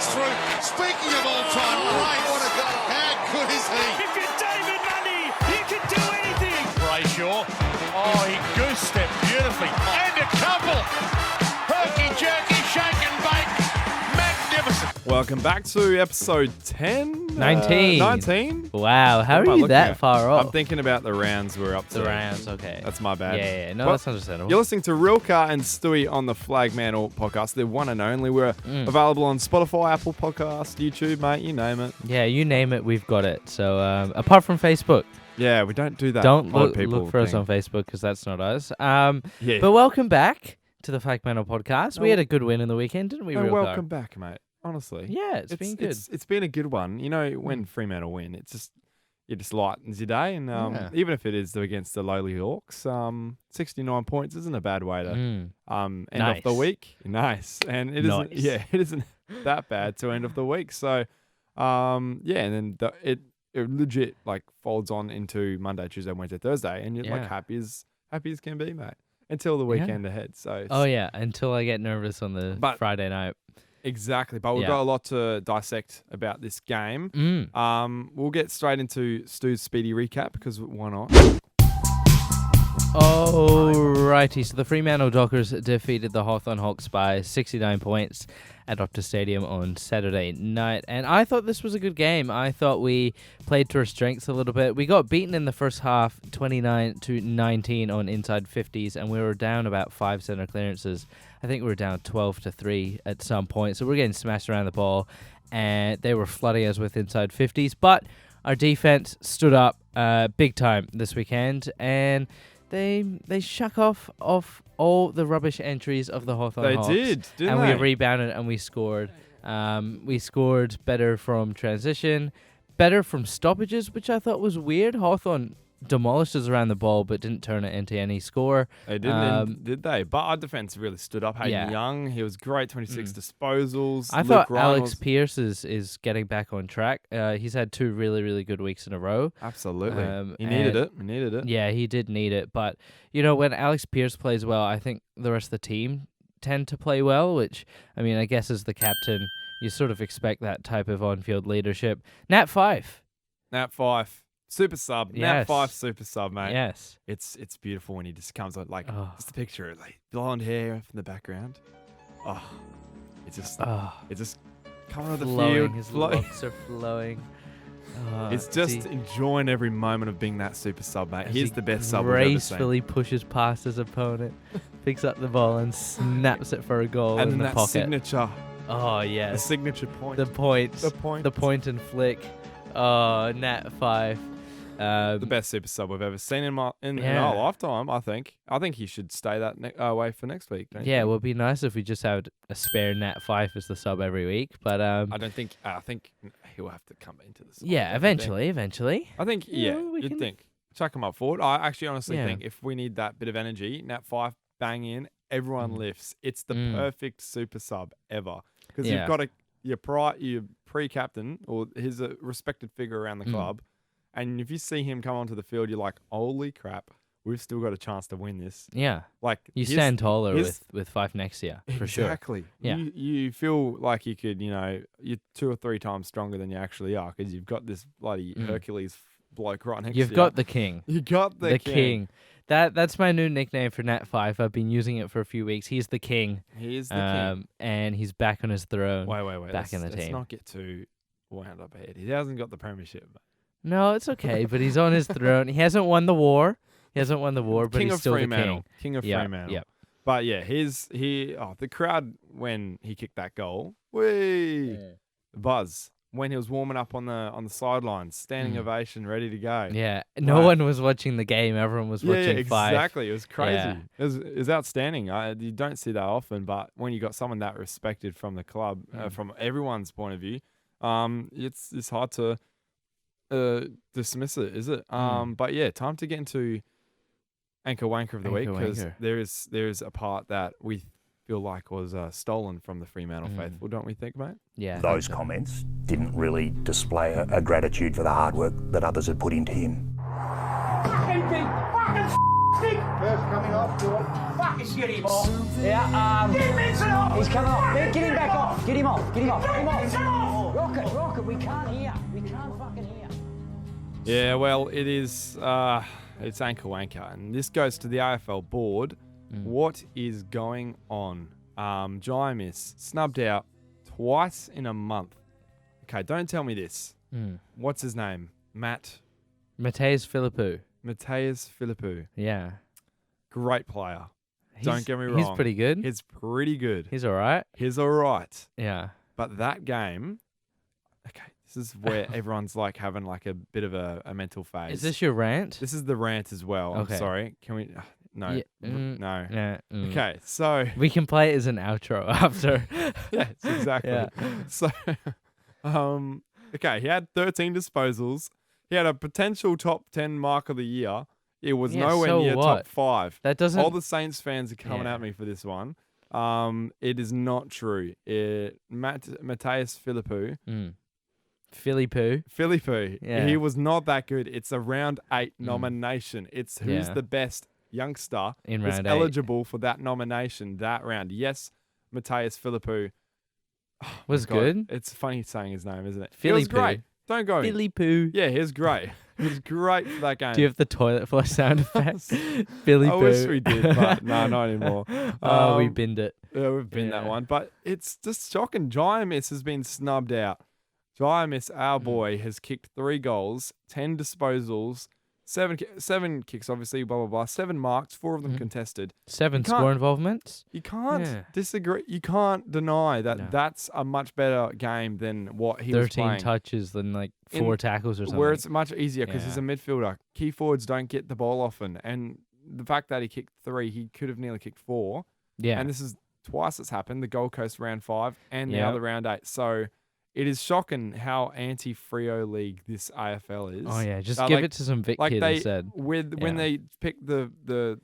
breaks through. Speaking of all-time great, what a goal. How good is he? If you're David Mundy, you can do anything. Brayshaw. Oh, he goose-stepped beautifully. And a couple. Herky-jerky, shake and bake. Magnificent. Welcome back to episode 10? 19. 19? Wow, how What am I are you looking that at? far off? I'm thinking about the rounds we're up to. The rounds, okay. That's my bad. Yeah. No, Well, that's understandable. You're listening to Rielke and Stu on the Flagmantle Podcast. They're one and only. We're available on Spotify, Apple Podcast, YouTube, mate, you name it. Yeah, you name it, we've got it. So, apart from Facebook, Yeah, we don't do that. don't odd people look for us thing. on Facebook because that's not us. Yeah. But welcome back to the Flagmantle Podcast. We had a good win in the weekend, didn't we, No, Rielke? welcome back, mate. Honestly. Yeah, it's been good. It's been a good one. You know, when Fremantle win, it just lightens your day. And even if it is against the lowly Hawks, 69 points isn't a bad way to end off the Nice. week. Nice. And it isn't Nice. it isn't that bad to end off the week. So and then it legit like folds on into Monday, Tuesday, Wednesday, Thursday, and you're like happy as can be, mate. Until the weekend ahead. So Until I get nervous on the Friday night. Exactly, but we've got a lot to dissect about this game. We'll get straight into Stu's speedy recap because why not? Alrighty, so the Fremantle Dockers defeated the Hawthorn Hawks by 69 points at Optus Stadium on Saturday night, and I thought this was a good game. I thought we played to our strengths a little bit. We got beaten in the first half 29-19 on inside 50s, and we were down about 5 center clearances. I think we were down 12-3 at some point, so we're getting smashed around the ball, and they were flooding us with inside 50s, but our defense stood up big time this weekend, and they shuck off all the rubbish entries of the Hawthorn Hawks. They did, didn't and they? we rebounded and we scored. We scored better from transition, better from stoppages, which I thought was weird. Hawthorn demolished us around the ball but didn't turn it into any score. They didn't, did they? But our defense really stood up. Hayden Young, he was great, 26 disposals. I Luke thought Ryan Alex was- Pearce is getting back on track. He's had 2 really, really good weeks in a row. Absolutely. He needed it. He needed it. Yeah, he did need it. But, you know, when Alex Pearce plays well, I think the rest of the team tend to play well, which, I mean, I guess as the captain, you sort of expect that type of on-field leadership. Nat Fyfe. Super sub. Yes. Nat Fyfe super sub, mate. Yes. It's beautiful when he just comes on, like, just the picture of, like, blonde hair from the background. Oh, it's just coming on the field. His locks are flowing. It's just enjoying every moment of being that super sub, mate. He's the best sub we've ever seen. Gracefully pushes past his opponent, picks up the ball and snaps it for a goal And in then the that pocket. signature. Oh, The yes. signature point. The point. The point. The point and flick. Oh, Nat Fyfe. The best super sub we've ever seen in our lifetime, I think. I think he should stay that way for next week, don't you? Yeah, it would be nice if we just had a spare Nat Fyfe as the sub every week. But I think he'll have to come into the side. yeah, eventually. I think, we you'd can- think. Chuck him up forward. I actually honestly think if we need that bit of energy, Nat Fyfe, bang in, everyone lifts. It's the perfect super sub ever. Because you've got your pre-captain, or he's a respected figure around the club, and if you see him come onto the field, you're like, holy crap, we've still got a chance to win this. Yeah. Like You stand taller with Fyfe next year, for sure. Exactly. Yeah. You feel like you could, you're 2 or 3 times stronger than you actually are because you've got this bloody Hercules bloke right next to you. You've got the king. You got the king. That's my new nickname for Nat Fyfe. I've been using it for a few weeks. He's the king. He is the king. And he's back on his throne. Wait. Back in the team. Let's not get too wound up ahead. He hasn't got the premiership. No, it's okay, but he's on his throne. He hasn't won the war. But King he's of still Fremantle. the king. King of Yeah, Fremantle. yeah. But yeah, the crowd when he kicked that goal, buzz. When he was warming up on the sidelines, standing ovation, ready to go. Yeah, no one was watching the game. Everyone was watching Fyfe. Exactly. It was crazy. Yeah. It was outstanding. You don't see that often, but when you got someone that respected from the club, from everyone's point of view, it's hard to dismiss it, is it? But yeah, time to get into Anchor Wanker of the Week, because there is a part that we feel like was stolen from the Fremantle faithful, don't we think, mate? Yeah. Those comments didn't really display a gratitude for the hard work that others had put into him. First coming off, do it. Fucking shitty ball. Yeah, get Vincent off! He's coming off. Get him back off. Get him off. Get him off. Get him off. Rocket, we can't hear. We can't fucking hear. Yeah, well, it is. It's ankle wanker, and this goes to the AFL board. What is going on? Giants snubbed out twice in a month. Okay, don't tell me this. What's his name? Mateus Philippou. Mateus Philippou. Yeah. Great player. Don't get me wrong. He's pretty good. He's pretty good. He's all right. He's all right. Yeah. But that game, okay, this is where everyone's like having like a bit of a mental phase. Is this your rant? This is the rant as well. Okay. I'm sorry. Can we? No. Yeah, No. Yeah. Okay, so. We can play it as an outro after. Yes, exactly. Yeah. So, okay, he had 13 disposals. He had a potential top 10 mark of the year. It was Yeah, nowhere so near what? top 5. That doesn't. All the Saints fans are coming Yeah. at me for this one. It is not true. Mateus Philippou. Philippou. Yeah. He was not that good. It's a round 8 nomination. It's who's Yeah. the best youngster In who's round 8. eligible for that nomination that round. Yes, Mateus Philippou. Was God, good. It's funny saying his name, isn't it? He was great. Don't go. Philippou. Yeah, he was great. He was great for that game. Do you have the toilet flush sound effect? Philippou. I wish we did, but no, not anymore. Oh, we binned it. Yeah, we've been that Yeah. one. But it's just shocking. Giants has been snubbed out. Giants, our boy, has kicked 3 goals, 10 disposals, 7 kicks, obviously, blah, blah, blah. 7 marks, 4 of them contested. 7 You can't- score involvements. You can't Yeah. disagree. You can't deny that No. that's a much better game than what he was 13 playing. touches than like In- 4 tackles or something. Where it's much easier because he's Yeah. a midfielder. Key forwards don't get the ball often. And the fact that he kicked 3, he could have nearly kicked 4. yeah. And this is twice it's happened, the Gold Coast round 5 and now Yep. the round 8. So it is shocking how anti-Freo League this AFL is. Oh yeah, just They're give like- it to some Vic Like kid they, instead. when Yeah. they pick the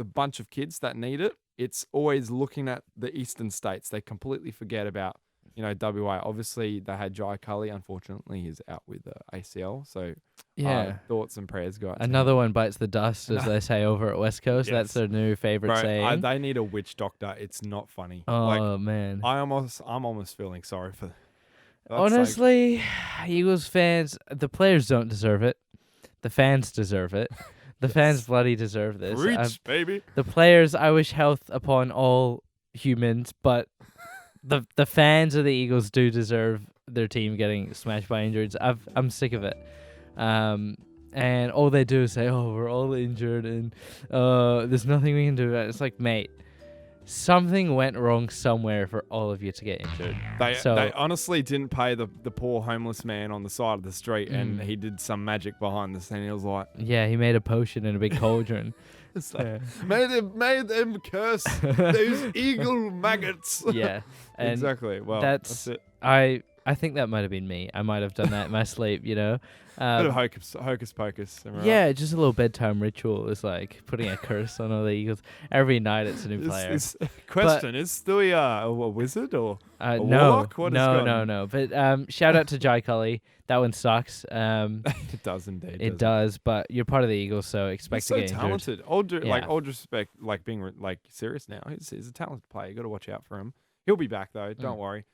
bunch of kids that need it, it's always looking at the eastern states. They completely forget about, WA. Obviously, they had Jai Cully. Unfortunately, he's out with ACL. So Yeah. thoughts and prayers go out to Another him. one bites the dust, as they say over at West Coast. Yes. That's their new favorite Bro, saying. they need a witch doctor. It's not funny. Oh man. I'm almost feeling sorry for. That's like- Honestly, Eagles fans, the players don't deserve it. The fans deserve it. The fans bloody deserve this. Preach, baby. The players, I wish health upon all humans, but the fans of the Eagles do deserve their team getting smashed by injuries. I'm sick of it. And all they do is say, "Oh, we're all injured, and there's nothing we can do about it." It's like, mate, something went wrong somewhere for all of you to get injured. They honestly didn't pay the poor homeless man on the side of the street, and Mm. he did some magic behind the scene. He was like, Yeah, he made a potion in a big cauldron. it's like made them curse those eagle maggots. Yeah, and exactly. Well, that's it. I think that might have been me. I might have done that in my sleep, Bit of Um, hocus pocus. am I right? yeah, just a little bedtime ritual. It's like putting a curse on all the Eagles. Every night it's a new player. Question: is Stewie a wizard or a no, warlock? What is no, going no, on? no. But shout out to Jai Cully. That one sucks. It does indeed. It does, but you're part of the Eagles, so expect He's to so get injured. talented. Like Yeah. all due respect, like being like serious now. He's a talented player. You got to watch out for him. He'll be back though. Don't worry.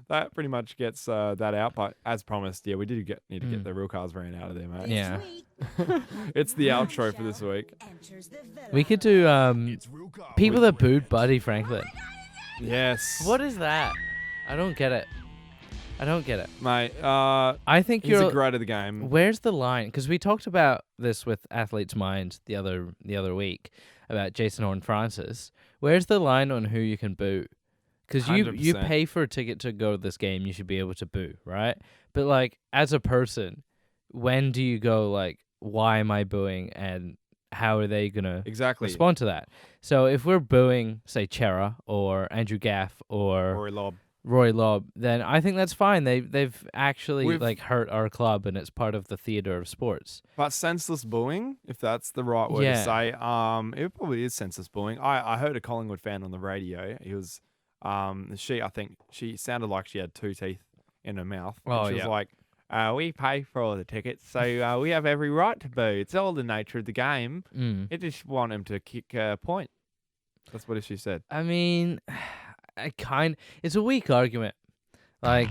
That pretty much gets that out. But as promised, yeah, we did need to get the real cars ran out of there, mate. Yeah, It's the outro for this week. we could do people that booed Buddy Franklin. Yes. What is that? I don't get it. mate? I think He's a great of the game. Where's the line? Because we talked about this with Athlete's Mind the other week about Jason Horne-Francis. Where's the line on who you can boo? Because you 100%. pay for a ticket to go to this game, you should be able to boo, right? But like as a person, when do you go like, why am I booing, and how are they gonna Exactly. respond to that? So if we're booing, say, Chera or Andrew Gaff or Rory Lobb. Roy Lobb, then I think that's fine. They've actually We've- like hurt our club, and it's part of the theater of sports. But senseless booing, if that's the right word Yeah. to say, it probably is senseless booing. I heard a Collingwood fan on the radio. He was, I think she sounded like she had 2 teeth in her mouth. And Oh, she was yeah. like, we pay for all the tickets, so we have every right to boo. It's all the nature of the game. Mm. I just want him to kick a point. That's what she said. I mean, it's a weak argument. Like,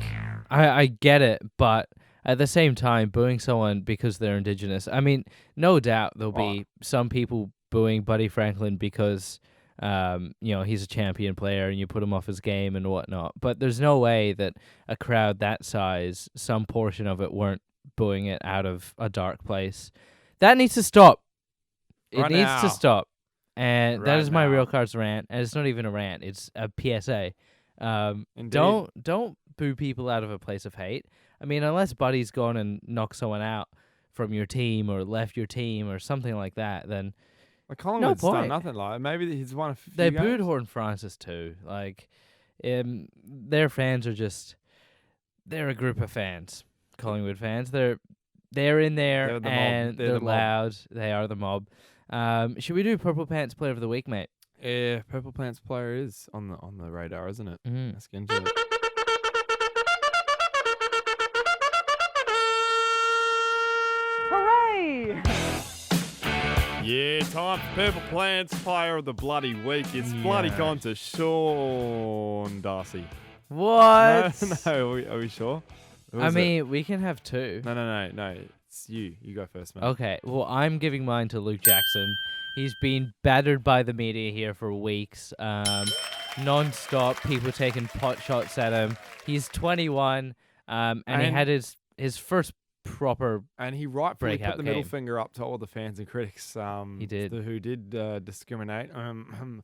I get it, but at the same time, booing someone because they're Indigenous, I mean, no doubt there'll be some people booing Buddy Franklin because, he's a champion player and you put him off his game and whatnot. But there's no way that a crowd that size, some portion of it weren't booing it out of a dark place. That needs to stop. It needs to stop. And that is my Real Cards rant. And it's not even a rant. It's a PSA. Don't boo people out of a place of hate. I mean, unless Buddy's gone and knocked someone out from your team or left your team or something like that, then Collingwood's done nothing like it. Maybe he's won a few They games. booed Horton Francis too. Like, their fans are just... They're a group of fans. Collingwood fans. They're in there and they're loud. They are the mob. Should we do Purple Pants Player of the Week, mate? Yeah, Purple Pants player is on the radar, isn't it? Let's get into it. Hooray! Yeah, time for Purple Plants Player of the bloody week. It's bloody gone to Sean Darcy. What? No, are we sure? I mean, we can have two. No. It's you. You go first, man. Okay, well, I'm giving mine to Luke Jackson. He's been battered by the media here for weeks. Non-stop, people taking pot shots at him. He's 21, and he had his first proper and he rightfully put the middle game. finger up to all the fans and critics. He did. Who did discriminate Peter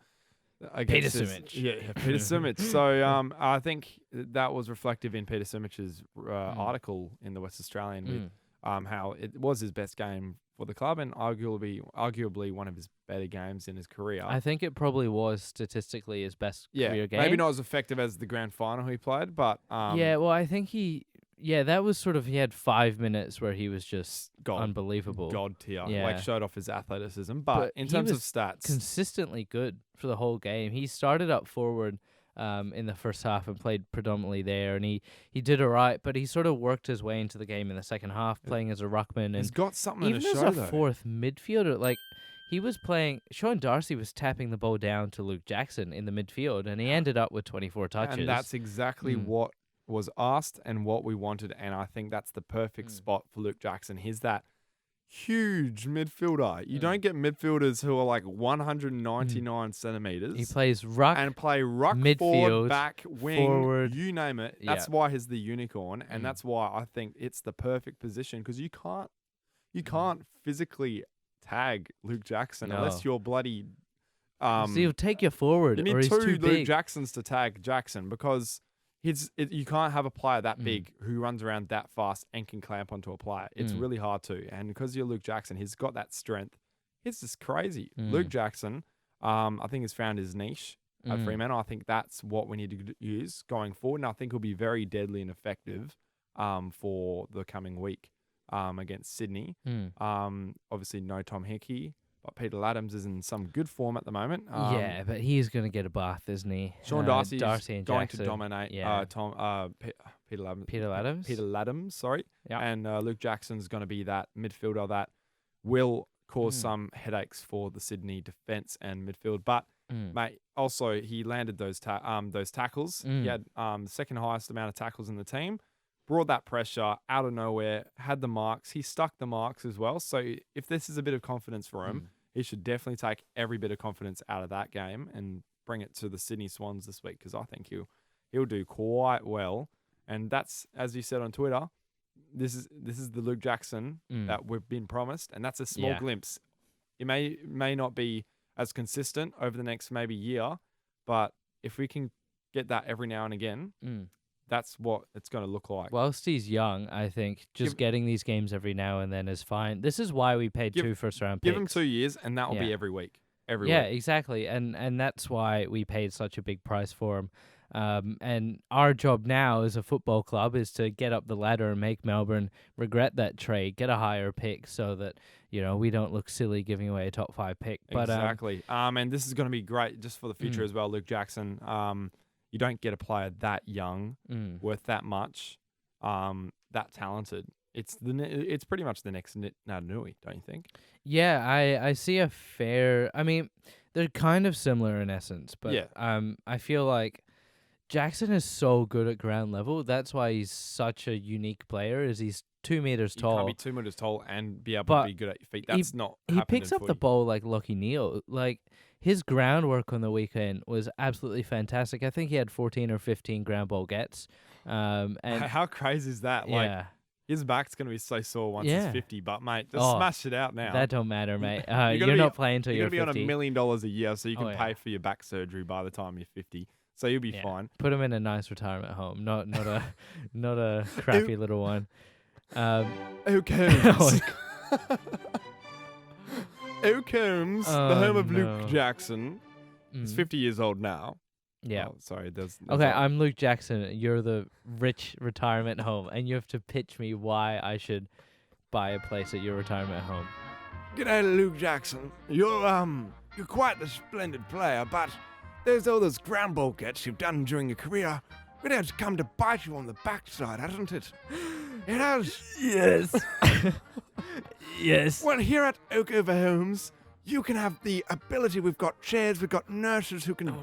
against Sumich. Yeah, Peter Sumich. So I think that was reflective in Peter Sumich's article in the West Australian with how it was his best game for the club and arguably one of his better games in his career. I think it probably was statistically his best career game. Maybe not as effective as the grand final he played, but I think that was sort of, he had 5 minutes where he was just unbelievable. God tier. Yeah. Like, showed off his athleticism. But in terms of stats, consistently good for the whole game. He started up forward in the first half and played predominantly there, and he did all right, but he sort of worked his way into the game in the second half, playing as a ruckman. And he's got something even to as show, a though. fourth midfielder, like, he was playing... Sean Darcy was tapping the ball down to Luke Jackson in the midfield, and he ended up with 24 touches. And that's exactly what was asked and what we wanted, and I think that's the perfect spot for Luke Jackson. He's that huge midfielder. You don't get midfielders who are like 199 centimeters. He plays ruck and play ruck, midfield, forward, back, wing, forward. You name it. That's why he's the unicorn, and that's why I think it's the perfect position, because you can't physically tag Luke Jackson unless you're bloody. So he'll take you forward. You need or he's two too Luke big. Jacksons to tag Jackson, because you can't have a player that big who runs around that fast and can clamp onto a player. It's really hard to. And because you're Luke Jackson, he's got that strength. It's just crazy. Luke Jackson, I think, has found his niche at Fremantle. I think that's what we need to use going forward. And I think he'll be very deadly and effective for the coming week against Sydney. Obviously, no Tom Hickey. But Peter Laddams is in some good form at the moment. Yeah, but he's going to get a bath, isn't he? Sean Darcy is and going Jackson. to dominate. Yeah. Peter Laddams. Peter Laddams? Peter Laddams, sorry. Yeah. And Luke Jackson's going to be that midfielder that will cause some headaches for the Sydney defence and midfield. But mate, also he landed those tackles. He had the second highest amount of tackles in the team. Brought that pressure out of nowhere, had the marks. He stuck the marks as well. So if this is a bit of confidence for him, he should definitely take every bit of confidence out of that game and bring it to the Sydney Swans this week, because I think he'll do quite well. And that's, as you said on Twitter, this is the Luke Jackson that we've been promised, and that's a small glimpse. It may not be as consistent over the next maybe year, but if we can get that every now and again, that's what it's going to look like. Whilst he's young, I think just getting these games every now and then is fine. This is why we paid 2 first-round picks. Give him 2 years, and that will be every week. Yeah, exactly. And that's why we paid such a big price for him. And our job now as a football club is to get up the ladder and make Melbourne regret that trade, get a higher pick so that, we don't look silly giving away a top 5 pick. But, exactly. And this is going to be great just for the future as well, Luke Jackson. You don't get a player that young, worth that much, that talented. It's pretty much the next Natanui, don't you think? Yeah, I see a fair... I mean, they're kind of similar in essence, but I feel like Jackson is so good at ground level. That's why he's such a unique player. Is he's 2 meters You tall. can't be 2 meters tall and be able But to be good at your feet. That's not. He happened picks in up the footy. ball like Lachie Neale. Like his groundwork on the weekend was absolutely fantastic. I think he had 14 or 15 ground ball gets. And How crazy is that? Like yeah, his back's gonna be so sore once Yeah. he's 50. But mate, just Oh, smash it out now. that don't matter, mate. gotta You're be- not playing till You're you're gonna be 50. on $1 million a year, so you can Oh, yeah. pay for your back surgery by the time you're 50. So you'll be Yeah. fine. Put him in a nice retirement home, not a not a crappy little one. Who cares? Oh, Who cares? The Oh, home of no. Luke Jackson. He's mm. 50 years old now. Yeah. Oh, sorry. There's Okay, a- I'm Luke Jackson. You're the rich retirement home, and you have to pitch me why I should buy a place at your retirement home. G'day, Luke Jackson. You're quite a splendid player, but there's all those ground ball gets you've done during your career. It has come to bite you on the backside, hasn't it? It has. Yes. Yes. Well, here at Oakover Homes, you can have the ability. We've got chairs, we've got nurses who can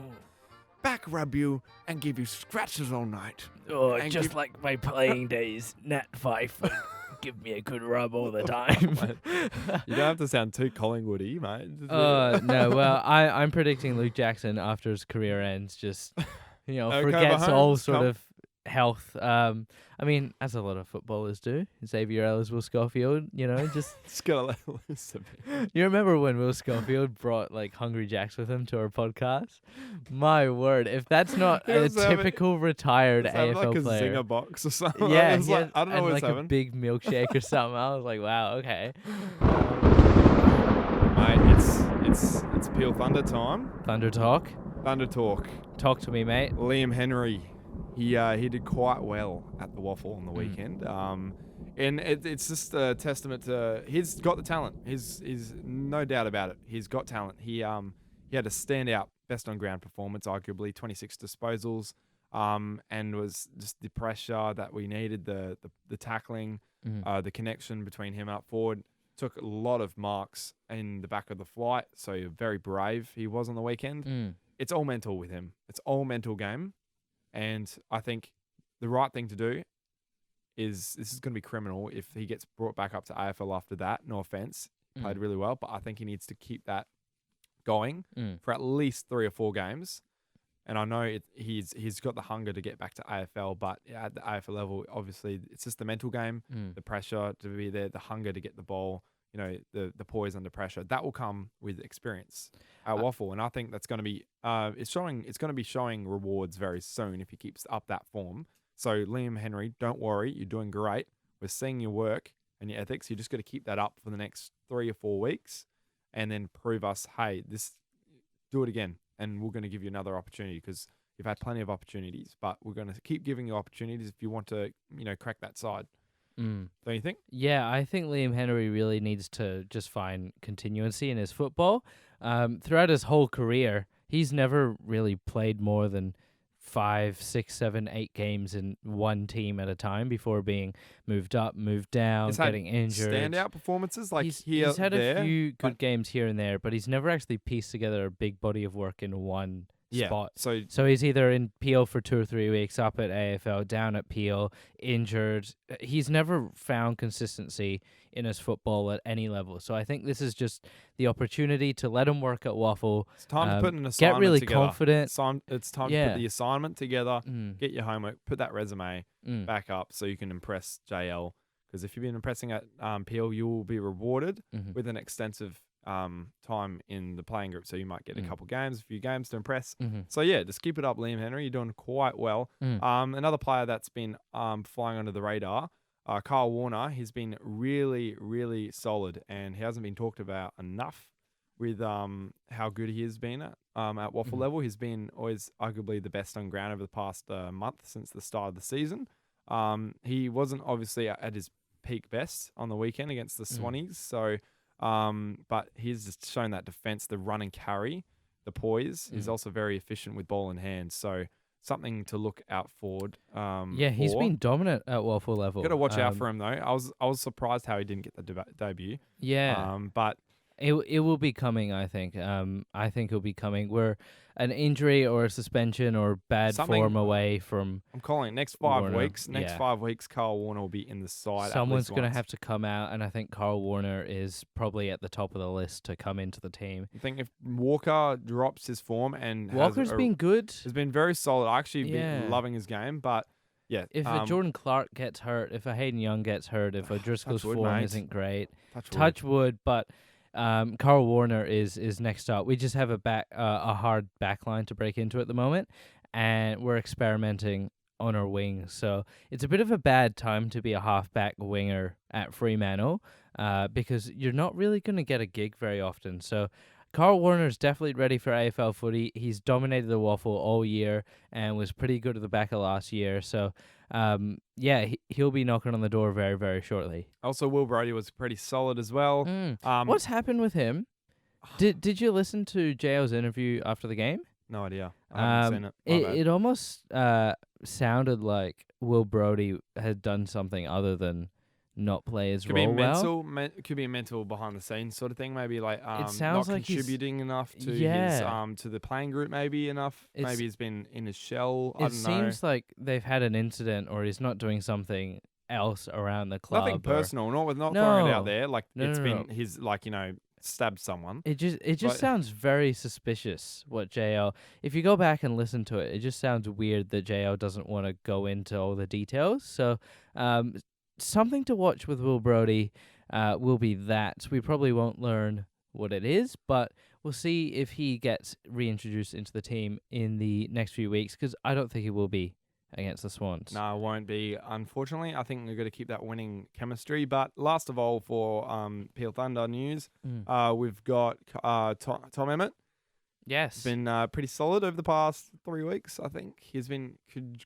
back rub you and give you scratches all night. Oh, And just give- like my playing days, Nat Fyfe would give me a good rub all the time. You don't have to sound too Collingwoody, mate. No, well, I'm predicting Luke Jackson after his career ends just, Oakover forgets all Homes, sort come. of health. I mean, as a lot of footballers do. Xavier Ellis, Will Schofield, just... Just gotta let it loose a bit. You remember when Will Schofield brought, like, Hungry Jacks with him to our podcast? My word, if that's not He a was having- typical retired Just have AFL like a player... zinger box or something. Yeah, I was he like, had- I don't know and what's like having. a big milkshake or something. I was like, wow, okay. Mate, it's Peel Thunder time. Thunder talk. Thunder talk. Talk to me, mate. Liam Henry, he did quite well at the Waffle on the weekend. And it's just a testament to he's got the talent. He's no doubt about it. He's got talent. He had a standout best on ground performance, arguably 26 disposals, and was just the pressure that we needed, the tackling, the connection between him up forward. Took a lot of marks in the back of the flight, so very brave he was on the weekend. It's all mental with him. It's all mental game. And I think the right thing to do is, this is going to be criminal if he gets brought back up to AFL after that. No offense. Played really well, but I think he needs to keep that going for at least 3 or 4 games. And I know he's got the hunger to get back to AFL, but at the AFL level, obviously, it's just the mental game, the pressure to be there, the hunger to get the ball, the poise under pressure. That will come with experience at Waffle, and I think that's going to be it's going to be showing rewards very soon if he keeps up that form. So Liam Henry, don't worry, you're doing great. We're seeing your work and your ethics. You just got to keep that up for the next 3 or 4 weeks, and then prove us, hey, do it again. And we're going to give you another opportunity because you've had plenty of opportunities, but we're going to keep giving you opportunities if you want to, crack that side. Don't you think? Yeah, I think Liam Henry really needs to just find continuity in his football. Throughout his whole career, he's never really played more than 5, 6, 7, 8 games in one team at a time before being moved up, moved down, He's had getting injured. Standout performances like he's here, had there, a few but- good games here and there, but he's never actually pieced together a big body of work in one spot. So he's either in Peel for 2 or 3 weeks, up at AFL, down at Peel, injured. He's never found consistency in his football at any level. So I think this is just the opportunity to let him work at Waffle. it's time to put an assignment Get really together. confident. It's time to Yeah. put the assignment together, get your homework, put that resume Mm. back up so you can impress JL. Because if you've been impressing at Peel, you will be rewarded with an extensive time in the playing group. So you might get a couple games, a few games to impress. So yeah, just keep it up, Liam Henry. You're doing quite well. Another player that's been flying under the radar, Kyle Warner. He's been really, really solid, and he hasn't been talked about enough with how good he has been at Waffle level. He's been always arguably the best on ground over the past month since the start of the season. He wasn't obviously at his peak best on the weekend against the Swannies. So, but he's just shown that defense, the run and carry, the poise. He's also very efficient with ball in hand. So something to look out forward. Yeah, he's been dominant at Waffle level. Got to watch out for him though. I was surprised how he didn't get the debut. Yeah. But It will be coming, I think. I think it'll be coming. We're an injury or a suspension or bad Something- form away from. I'm calling it next 5 Warner, weeks. Next yeah. 5 weeks, Carl Warner will be in the side. Someone's going to have to come out, and I think Carl Warner is probably at the top of the list to come into the team. I think if Walker drops his form and Walker's been good. has been very solid. I actually Yeah. been loving his game, but yeah, If a Jordan Clark gets hurt, if a Hayden Young gets hurt, if a Driscoll's wood, form mate. isn't great, touch touch wood. But Carl Warner is next up. We just have a hard back line to break into at the moment, and we're experimenting on our wings. So it's a bit of a bad time to be a halfback winger at Fremantle because you're not really going to get a gig very often. So Carl Warner's definitely ready for AFL footy. He's dominated the waffle all year and was pretty good at the back of last year. So, he'll be knocking on the door very, very shortly. Also, Will Brodie was pretty solid as well. What's happened with him? Did you listen to JL's interview after the game? No idea. I haven't seen it. My bad. It almost sounded like Will Brodie had done something other than not play his Could be role well. mental. Could be a mental behind the scenes sort of thing. Maybe like It sounds not like he's- contributing enough to Yeah. his to the playing group. Maybe enough. It's- Maybe he's been in his shell. I It don't know. seems like they've had an incident, or he's not doing something else around the club. Nothing or- personal. Not throwing it No. out there. Like No, it's no, been no. his stabbed someone. It just But- sounds very suspicious. What JL? If you go back and listen to it, it just sounds weird that JL doesn't want to go into all the details. So, something to watch with Will Brodie will be that we probably won't learn what it is, but we'll see if he gets reintroduced into the team in the next few weeks. Because I don't think he will be against the Swans. No, it won't be. Unfortunately, I think we're going to keep that winning chemistry. But last of all, for Peel Thunder news, we've got Tom Emmett. Yes. Been pretty solid over the past 3 weeks. I think he's been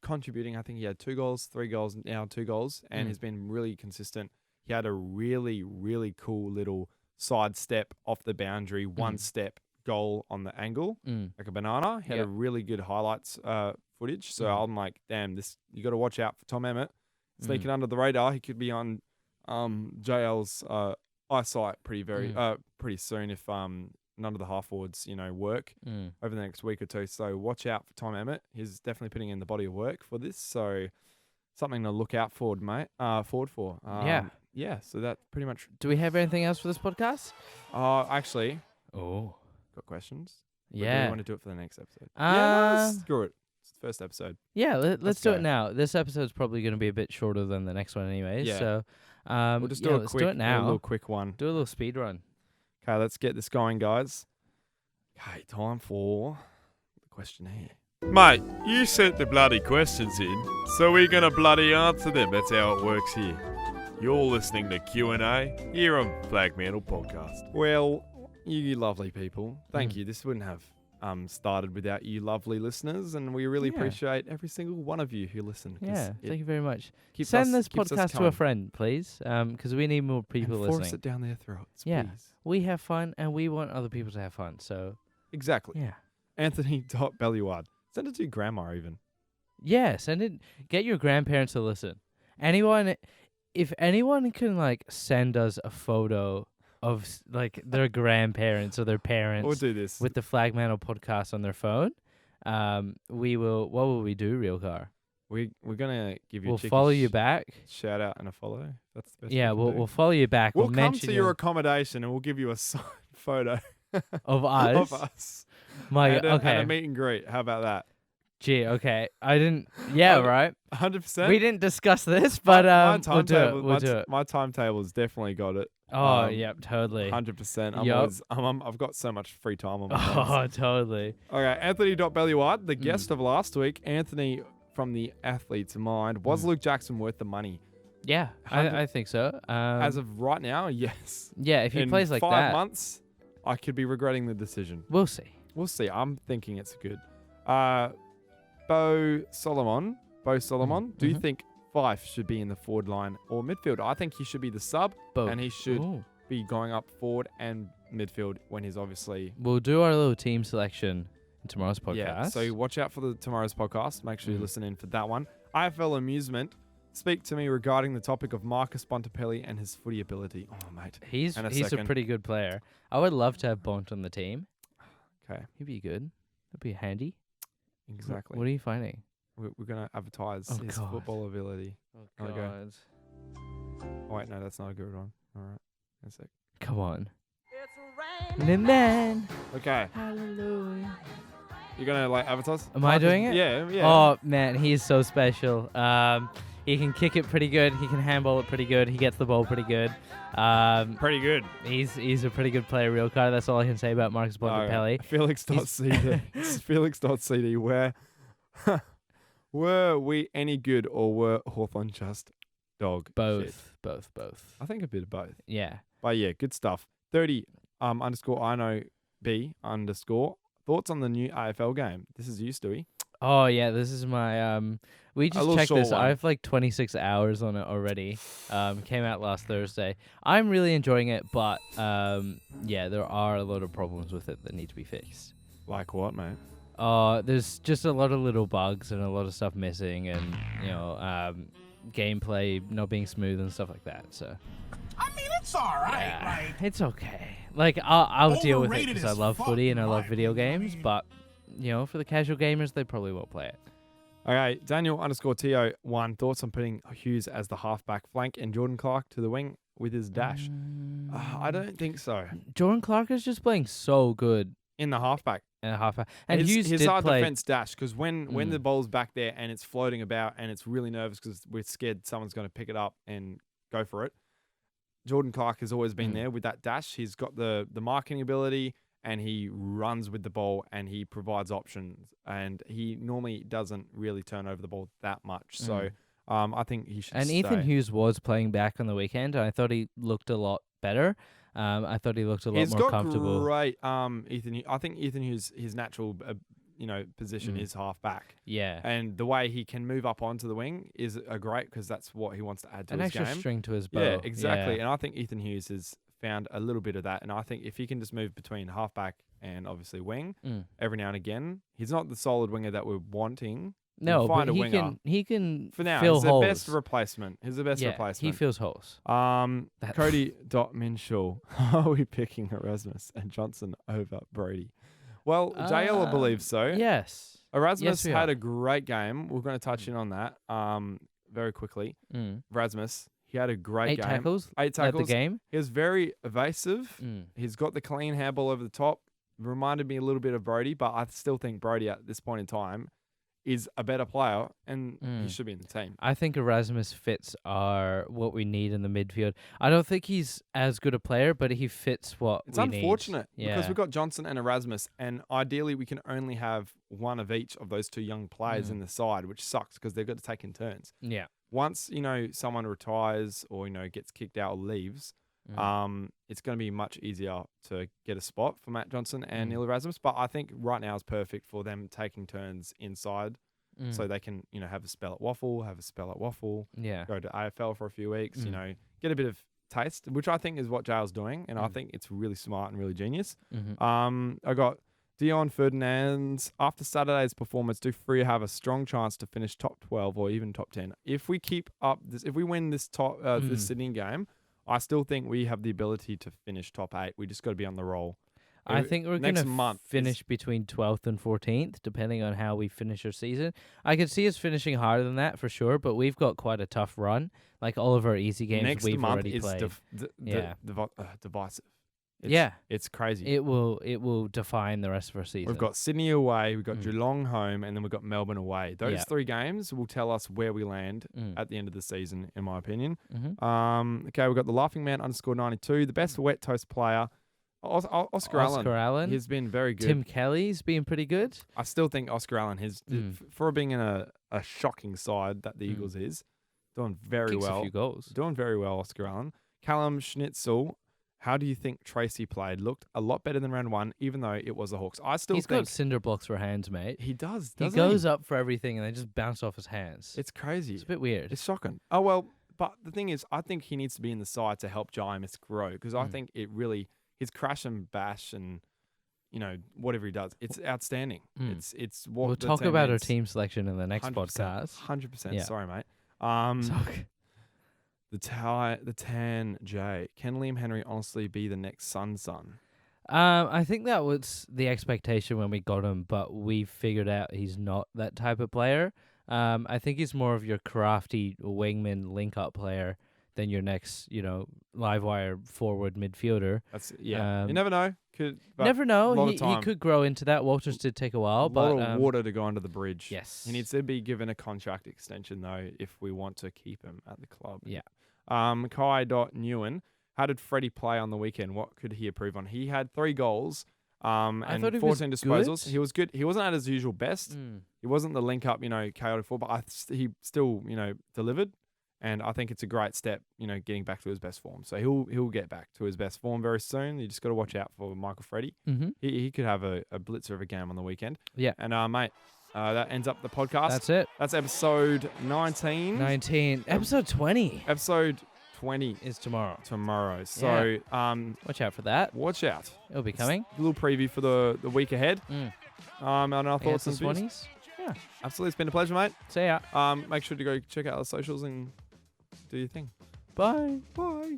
contributing. I think he had 2 goals, 3 goals, now 2 goals, and he's been really consistent. He had a really, really cool little side step off the boundary, 1 step goal on the angle, like a banana. He had a really good highlights footage. So I'm like, damn, you got to watch out for Tom Emmett. Sneaking under the radar. He could be on JL's eyesight pretty soon if none of the half forwards, work over the next week or two. So watch out for Tom Emmett. He's definitely putting in the body of work for this. So something to look out for, mate. Forward for. Yeah. So that pretty much. Do we have anything else for this podcast? Actually, Oh. got questions. Or do Yeah. we want to do it for the next episode? No, screw it. It's the first episode. Yeah, let's do go. it now. This episode's probably going to be a bit shorter than the next one anyways. Yeah. So We'll just do let's do it now. a little quick one. Do a little speed run. Okay, let's get this going, guys. Okay, time for the questionnaire. Mate, you sent the bloody questions in, so we're going to bloody answer them. That's how it works here. You're listening to Q&A here on Flagmantle Podcast. Well, you lovely people, thank you. This wouldn't have started without you lovely listeners, and we really appreciate every single one of you who listen. Yeah, thank you very much. keeps Send us- this keeps us podcast to a coming. friend, please, because we need more people and force listening. it down their throats, Yeah. please. We have fun, and we want other people to have fun. So Exactly. yeah, Anthony.Belluard. Send it to your grandma even. yeah. Send it. Get your grandparents to listen. If anyone can send us a photo of their grandparents or their parents We'll do this. with the Flagmantle podcast on their phone, we will. What will we do, Rielke? We're gonna give you We'll a cheeky follow you back. shout out and a follow. That's the best. Yeah, we can do. we'll follow you back. We'll come mention to you your accommodation and we'll give you a signed photo of us. of us. My and a okay. meet and greet. How about that? Gee, okay. I didn't. Yeah, right. 100%. We didn't discuss this, but my we'll do it. timetable, We'll do it. My timetable's definitely got it. Oh, yep, totally. 100%. Yup. I've got so much free time on my hands. Oh, totally. Okay, Anthony.Belluard, the guest of last week. Anthony from the Athlete's Mind. Was Luke Jackson worth the money? Yeah, I think so. As of right now, yes. yeah, if he In plays like 5 that, months, I could be regretting the decision. we'll see. We'll see. I'm thinking it's good. Bo Solomon, do you think Fyfe should be in the forward line or midfield? I think he should be the sub, Both. and he should Ooh. be going up forward and midfield when he's obviously. We'll do our little team selection in tomorrow's podcast. Yeah, so watch out for tomorrow's podcast. Make sure you listen in for that one. IFL Amusement, speak to me regarding the topic of Marcus Bontempelli and his footy ability. Oh, mate. he's And a second. pretty good player. I would love to have Bont on the team. Okay. He'd be good. That'd be handy. Exactly. What are you finding? We're going to advertise his God. football ability. Oh, Okay. God. Oh, wait, no, that's not a good one. All right. A sec. Come on. And then, Okay. hallelujah. You're going to, like, advertise? Am I doing it? Yeah, yeah. Oh, man, he is so special. He can kick it pretty good. He can handball it pretty good. He gets the ball pretty good. Pretty good. He's a pretty good player, Rielke. That's all I can say about Marcus Bontempelli. Felix.cd. Felix.cd. Were we any good or were Hawthorn just dog shit? Both. I think a bit of both. Yeah. But yeah, good stuff. 30 underscore I know B underscore. Thoughts on the new AFL game? This is you, Stewie. Oh, yeah, this is my... we just little checked short this. one. I have like 26 hours on it already. Came out last Thursday. I'm really enjoying it, but yeah, there are a lot of problems with it that need to be fixed. Like what, mate? There's just a lot of little bugs and a lot of stuff missing and, you know, gameplay not being smooth and stuff like that, so... I mean, it's all right. Yeah, Like, it's okay. Like, I'll deal with it Overrated because I as love fuck, footy and I in love my video opinion. I games, mean- but, you know, for the casual gamers, they probably won't play it. Okay, Daniel underscore TO1. Thoughts on putting Hughes as the halfback flank and Jordan Clark to the wing with his dash? I don't think so. Jordan Clark is just playing so good In the halfback. in a halfback. And his, Hughes his did hard play... defense dash, because when the ball's back there and it's floating about and it's really nervous because we're scared someone's going to pick it up and go for it, Jordan Clark has always been there with that dash. He's got the marking ability and he runs with the ball and he provides options. And he normally doesn't really turn over the ball that much. So I think he should And stay. Ethan Hughes was playing back on the weekend, and I thought he looked a lot better. I thought he looked a lot He's more got comfortable. great Ethan Hughes. I think Ethan Hughes, his natural position is half back. Yeah. And the way he can move up onto the wing is great because that's what he wants to add to An his extra game. string to his bow. Yeah, exactly. Yeah. And I think Ethan Hughes has found a little bit of that. And I think if he can just move between halfback and obviously wing every now and again, he's not the solid winger that we're wanting. No, find but a winger. he can For now, fill he's the holes. best replacement. He's the best yeah, replacement. he fills holes. Cody.Minshaw. Are we picking Erasmus and Johnson over Brody? Well, JL believes so. Yes. Erasmus Yes, we had are. a great game. We're going to touch in on that very quickly. Erasmus, he had a great 8 game. tackles. 8 tackles. At the game. He was very evasive. Mm. He's got the clean handball over the top. Reminded me a little bit of Brody, but I still think Brody at this point in time is a better player and he should be in the team. I think Erasmus fits what we need in the midfield. I don't think he's as good a player, but he fits what It's we need. unfortunate Yeah. because we've got Johnson and Erasmus, and ideally we can only have one of each of those two young players in the side, which sucks because they've got to take in turns. Yeah. Once, someone retires or, gets kicked out or leaves, it's going to be much easier to get a spot for Matt Johnson and Neil Erasmus. But I think right now is perfect for them taking turns inside so they can, have a spell at Waffle, Yeah. go to AFL for a few weeks, get a bit of taste, which I think is what Jail's doing. And I think it's really smart and really genius. I got Dion Ferdinand's. After Saturday's performance, do Free have a strong chance to finish top 12 or even top 10? If we keep up this, if we win this this Sydney game, I still think we have the ability to finish top 8. We just got to be on the roll. I think we're going next to month finish between 12th and 14th, depending on how we finish our season. I could see us finishing harder than that for sure, but we've got quite a tough run. Like all of our easy games next we've month already is played. divisive. Yeah. It's crazy. It will define the rest of our season. We've got Sydney away, we've got Geelong home, and then we've got Melbourne away. Those 3 games will tell us where we land at the end of the season, in my opinion. Okay, we've got the Laughing Man _92, the best wet toast player, Oscar Allen. He's been very good. Tim Kelly's been pretty good. I still think Oscar Allen, for being in a shocking side that the Eagles is, doing very Kicks well. a few goals. Doing very well, Oscar Allen. Callum Schnitzel. How do you think Tracy played? Looked a lot better than round 1, even though it was the Hawks. I still He's think got cinder blocks for hands, mate. he does. He Doesn't goes up for everything and they just bounce off his hands. It's crazy. It's a bit weird. It's shocking. Oh well, but the thing is, I think he needs to be in the side to help James grow because I think it really his crash and bash and whatever he does, it's outstanding. It's what We'll the talk team about our needs. team selection in the next 100%, podcast. 100%. Yeah. Sorry, mate. Sorry. The Tan J. Can Liam Henry honestly be the next Sun? I think that was the expectation when we got him, but we figured out he's not that type of player. I think he's more of your crafty wingman link-up player than your next, live wire forward midfielder. You never know. Never know. A lot He of time. could grow into that. Walters did take a while, A but lot of water to go under the bridge. yes. He needs to be given a contract extension, though, if we want to keep him at the club. Yeah. Kai.Newen, how did Freddie play on the weekend? What could he improve on? He had 3 goals and thought he was 14 disposals. good. He was good. He wasn't at his usual best. He wasn't the link-up, chaotic forward, but he still, delivered. And I think it's a great step, getting back to his best form. So he'll get back to his best form very soon. You just got to watch out for Michael Freddie. Mm-hmm. He could have a blitzer of a game on the weekend. Yeah. And, mate, that ends up the podcast. That's it. That's episode 19. 19. Episode 20 Episode 20 is tomorrow. So, Watch out for that. watch out. It'll be coming. A little preview for the week ahead. Mm. And our thoughts Against and the views. 20s. Yeah. Absolutely. It's been a pleasure, mate. See ya. Make sure to go check out the socials and do your thing. Bye. Bye.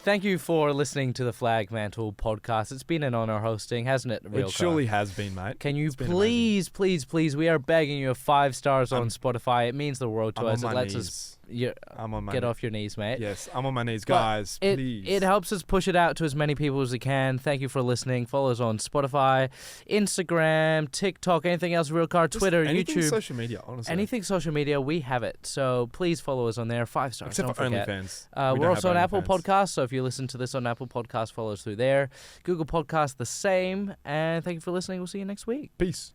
Thank you for listening to the Flagmantle Podcast. It's been an honor hosting, hasn't it, Rielke? It surely has been, mate. Can you It's been please, we are begging you 5 stars on Spotify. It means the world to I'm us. on It my lets knees. us I'm on my get knees. off your knees, mate. Yes, I'm on my knees, But guys. Please. It helps us push it out to as many people as we can. Thank you for listening. Follow us on Spotify, Instagram, TikTok, anything else, Rielke, Just Twitter, anything YouTube. social media, honestly. Anything social media, we have it. So please follow us on there. 5 stars. Except don't for forget. OnlyFans. We're also on Apple OnlyFans. Podcasts, so if you listen to this on Apple Podcasts, follow us through there. Google Podcasts, the same. And thank you for listening. We'll see you next week. Peace.